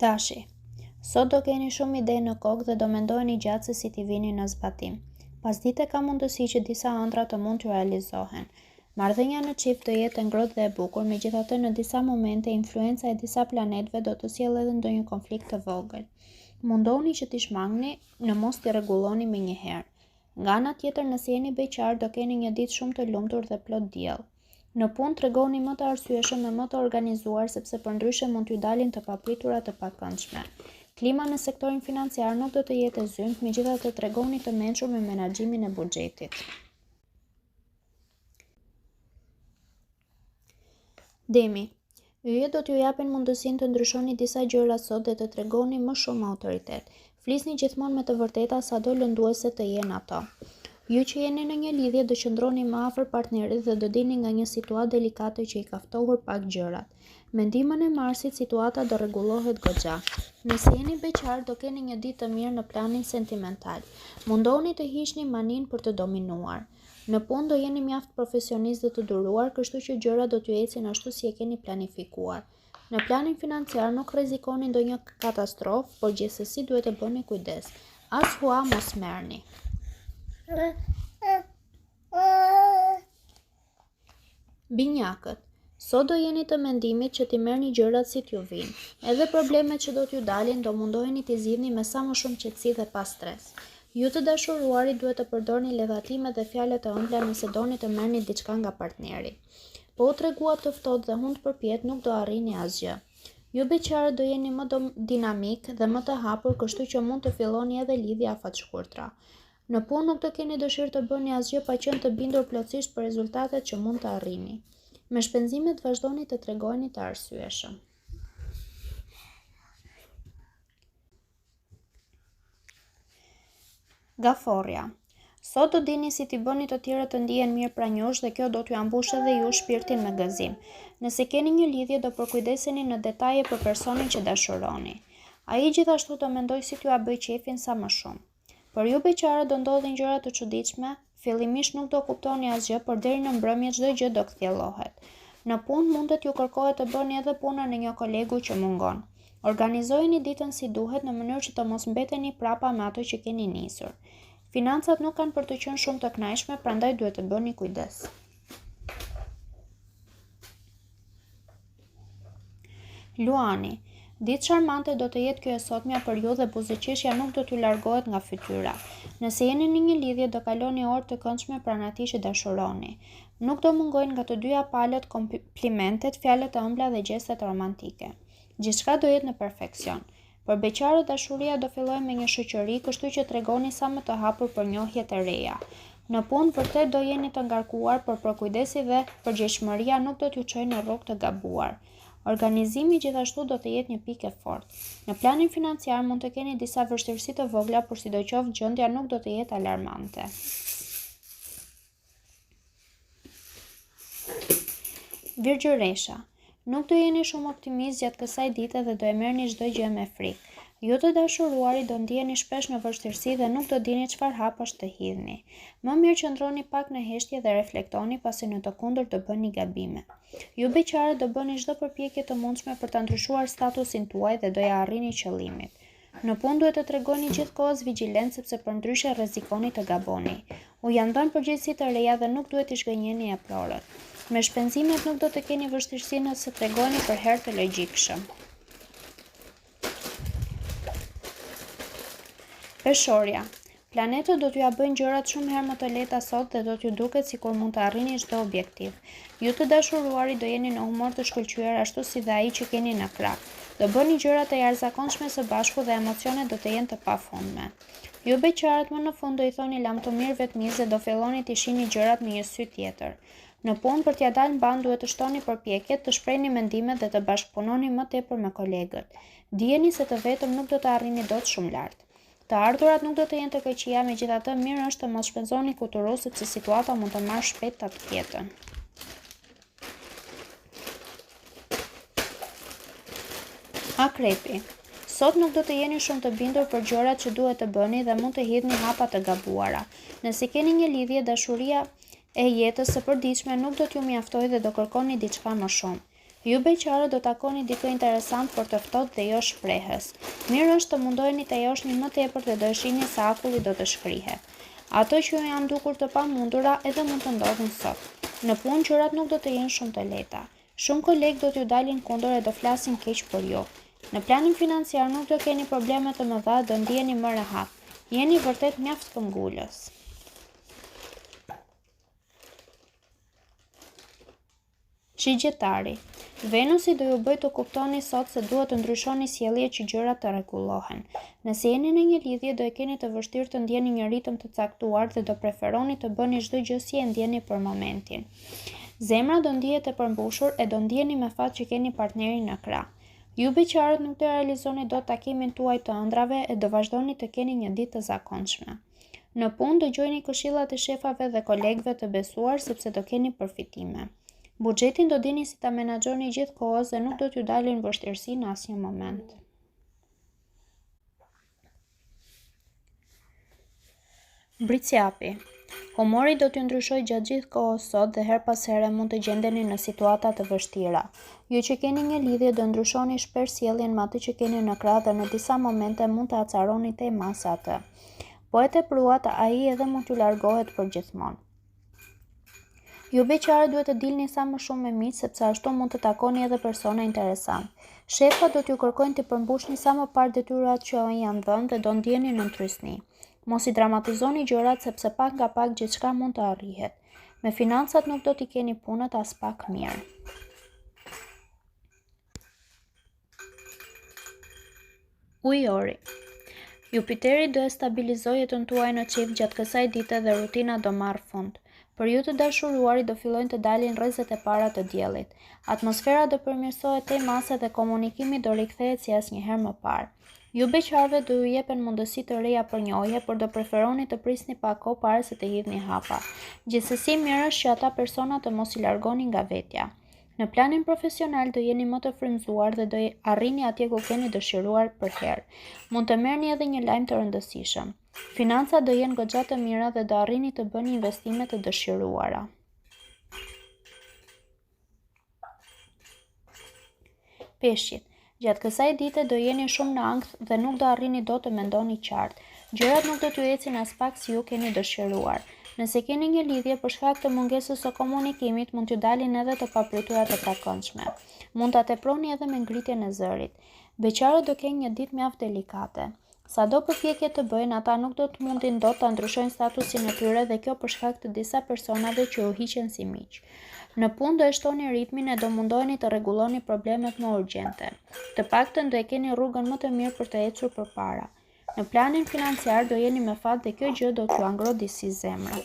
Tashi, sot do keni shumë ide në kokë dhe do mendojeni gjatë se si t'i vini në zbatim. Pasdite ka mundësi që disa ëndra të mund t'ju realizohen. Marrëdhënia në çift do jetë e ngrohtë dhe e bukur, megjithatë në disa momente influenca e disa planetëve do të sjellë edhe ndonjë konflikt të vogël. Mundohuni që t'i shmangni në mos t'i rregulloni menjëherë. Nga ana tjetër, nëse jeni beqar, do keni një ditë shumë të lumtur dhe plot diell. Në punë tregoni më të arsyeshëm dhe më të organizuar sepse përndryshe mund t'ju dalin të papritura të pakëndshme. Klima në sektorin financiar nuk do të jetë e zymt, megjithatë tregoni të mençur me menaxhimin e buxhetit. Demi, yjet do t'ju japin mundësinë të ndryshoni disa gjëra sot dhe të tregoni më shumë autoritet. Flisni gjithmonë me të vërteta sado lënduese të jenë ato. Ju që jeni në një lidhje do qëndroni më afër partnerit dhe do dilni nga një situatë delikate që i ka ftohur pak gjërat. Me ndihmën e Marsit situata do rregullohet goxha. Nëse jeni beqar do keni një ditë të mirë në planin sentimental. Mundohuni të hiqni maninë për të dominuar. Në punë do jeni mjaft profesionist dhe të duruar, kështu që gjërat do t'ju ecin ashtu si e keni planifikuar. Në planin financiar nuk rrezikoni ndonjë katastrofë, por gjithsesi duhet të bëni kujdes. As hua mos merrni. Binjakët, sot do jeni të mendimit që t'i merrni gjërat si t'ju vinë. Edhe problemet që do t'ju dalin do mundoheni t'i zgjidhni me sa më shumë qetësi dhe pa stres. Ju të dashuruarit duhet të përdorni lehatimet dhe fjalët e ëmbla nëse doni të merrni diçka nga partneri. Po u treguat të ftohtë dhe hunt përpjet nuk do arrini asgjë. Ju beqarët do jeni më dinamik dhe më të hapur, kështu që mund të filloni edhe lidhje afatshkurtra. Në punë nuk do keni dëshirë të bëni asgjë pa qenë të bindur plotësisht për rezultatet që mund të arrini. Me shpenzimet vazhdoni të tregoni të arsyeshëm. Gaforja. Sot do dini si t'i bëni të tjerët të ndihen mirë pranë jush dhe kjo do t'ju ambush edhe ju shpirtin me gëzim. Nëse keni një lidhje do përkujdeseni në detaje për personin që dashuroni. Ai gjithashtu do mendoj si t'ju bëj qefin sa më shumë. Për ju beqarët do ndodhin gjëra të çuditshme, fillimisht nuk do kuptoni asgjë, por deri në mbrëmje çdo gjë do kthjellohet. Në punë mundet ju kërkohet të bëni edhe punën e një kolegu që mungon. Organizojeni ditën si duhet në mënyrë që të mos mbeteni prapa me ato që keni nisur. Financat nuk kanë për të qenë shumë të kënaqshme, prandaj duhet të bëni kujdes. Luani. Ditë charmante do të jetë kjo e sotmja për ju dhe buzëqeshja nuk do t'ju largohet nga fytyra. Nëse jeni në një lidhje do kaloni orë të këndshme pranë atij që dashuroni. Nuk do mungojnë nga të dyja palët komplimentet, fjalët e ëmbla dhe gjestet romantike. Gjithçka do jetë në perfeksion. Për beqarët dashuria do fillojë me një shoqëri, kështu që tregoni sa më të hapur për njohje të reja. Në punë vërtet do jeni të ngarkuar, por përkujdesi dhe përgjegjshmëria nuk do t'ju çojë në rrugë të gabuar. Organizimi gjithashtu do të jetë një pikë e fortë. Në planin financiar mund të keni disa vështirësi të vogla, por sidoqoftë gjendja nuk do të jetë alarmante. Virgjëresha. Nuk do jeni shumë optimist gjatë kësaj dite dhe do e merrni çdo gjë me frikë. Ju të dashuruarit do ndjeheni shpesh në vështirësi dhe nuk do dini çfarë hapash të hidhni. Më mirë qëndroni pak në heshtje dhe reflektoni, pasi në të kundërt do bëni gabime. Ju beqarët do bëni çdo përpjekje të mundshme për ta ndryshuar statusin tuaj dhe do ja arrini qëllimin. Në punë duhet të tregoni gjithkohës vigjilencë sepse përndryshe rrezikoni të gaboni. U janë dhënë përgjegjësi të reja dhe nuk duhet t'i shgënjeni aplorët. Me shpenzimet nuk do të keni vështirësi nëse tregoni për herë të logjikshëm. Peshorja. Planetët do t'ju bëjnë gjërat shumë herë më të lehta sot dhe do t'ju duket sikur mund të arrini çdo objektiv. Ju të dashuruarit do jeni në humor të shkëlqyer ashtu si dhe ai që keni në krah. Do bëni gjëra të jashtëzakonshme së bashku dhe emocionet do të jenë të pafundme. Ju beqarët më në fund do i thoni lam të mirë vetmisë dhe do filloni të shihni gjërat me një sy tjetër. Në punë për t'ia dalë mban duhet të shtoni përpjekjet, të shprehni mendimet dhe të bashkëpunoni më tepër me kolegët. Dijeni se të vetëm nuk do të arrini dot shumë lart. Të ardhurat nuk do të jenë të këqija, megjithatë mirë është të mos shpenzoni kuturu sepse situata mund të marrë shpejt ta tjetën. Akrepi. Sot nuk do të jeni shumë të bindur për gjërat që duhet të bëni dhe mund të hidhni hapa të gabuara. Nëse keni një lidhje, dashuria e jetës së përditshme nuk do t'ju mjaftojë dhe do kërkoni diçka më shumë. Ju beqare do takoni dikë interesant për të ftohtë dhe jo shprehës. Mirë është të mundoheni të joshni më tepër dhe do e shihni se akulli do të shkrihet. Ato që ju janë dukur të pamundura edhe mund të ndodhin sot. Në punë gjërat nuk do të jenë shumë të lehta. Shumë kolegë do t'ju dalin kundër e do flasin keq për ju. Në planin financiar nuk do keni probleme të mëdha, do ndjeni më rehat. Jeni vërtet mjaft këmbgulës. Shigjetari. Venusi do ju bëj të kuptoni sot se duhet të ndryshoni sjellje që gjërat të rregullohen. Nëse jeni në një lidhje do e keni të vështirë të ndjeni një ritëm të caktuar dhe do preferoni të bëni çdo gjë si e ndjeni për momentin. Zemra do ndihet e përmbushur e do ndjeni me fat që keni partnerin në krah. Ju beqarët nuk do realizoni dot takimin tuaj të ëndrave e do vazhdoni të keni një ditë të zakonshme. Në punë dëgjoni këshillat e shefave dhe kolegëve të besuar sepse do keni përfitime. Buxhetin do dini si ta menaxhoni gjithkohës dhe nuk do t'ju dalin vështirësi në asnjë moment. Britsjapi. Humori do t'ju ndryshojë gjatë gjithë kohës sot dhe her pas here mund të gjendeni në situata të vështira. Ju që keni një lidhje do ndryshoni shpesh sjelljen me atë që keni në krah dhe në disa momente mund të acaroni te masa atë. Po e tepruat ai edhe mund t'ju largohet përgjithmonë. Ju beqare duhet të dilni sa më shumë me miq sepse ashtu mund të takoni edhe persona interesant. Shefat do t'ju kërkojnë të përmbushni sa më parë detyrat që janë dhënë dhe do ndjeni në trysni. Mos i dramatizoni gjërat sepse pak nga pak gjithçka mund të arrihet. Me financat nuk do t'i keni punët as pak mirë. Ujori. Jupiteri do e stabilizojë jetën tuaj në çift gjatë kësaj dite dhe rutina do marrë fund. Për ju të dashuruarit do fillojnë të dalin rrezet e para të diellit. Atmosfera do përmirësohet te masa dhe komunikimi do rikthehet si asnjëherë më parë. Ju beqarëve do ju jepen mundësi të reja për njohje, por do preferoni të prisni pak kohë para se të hidhni hapa. Gjithsesi mirë është që ata persona të mos i largoni nga vetja. Në planin profesional do jeni më të frymzuar dhe do arrini atje ku keni dëshiruar për herë. Mund të merrni edhe një lajm të rëndësishëm. Financat do jenë goxha të mira dhe do arrini të bëni investime të dëshiruara. Peshqit. Gjatë kësaj dite do jeni shumë në ankth dhe nuk do arrini dot të mendoni qartë. Gjërat nuk do t'ju ecin as pak si ju keni dëshiruar. Nëse keni një lidhje për shkak të mungesës së komunikimit, mund t'ju dalin edhe të papriturat e takëndshme. Mund ta teproni edhe me ngritjen e zërit. Beqarët do kenë një ditë mjaft delikate. Sado përpjekje të bëjnë, ata nuk do të mundin dot ta ndryshojnë statusin e tyre dhe kjo për shkak të disa personave që u hiqen si miq. Në punë do e shtoni ritmin e do mundoheni të rregulloni problemet më urgjente. Të paktën do e keni rrugën më të mirë për të ecur përpara. Në planin financiar do jeni me fat dhe kjo gjë do t'ju angro disi zemra.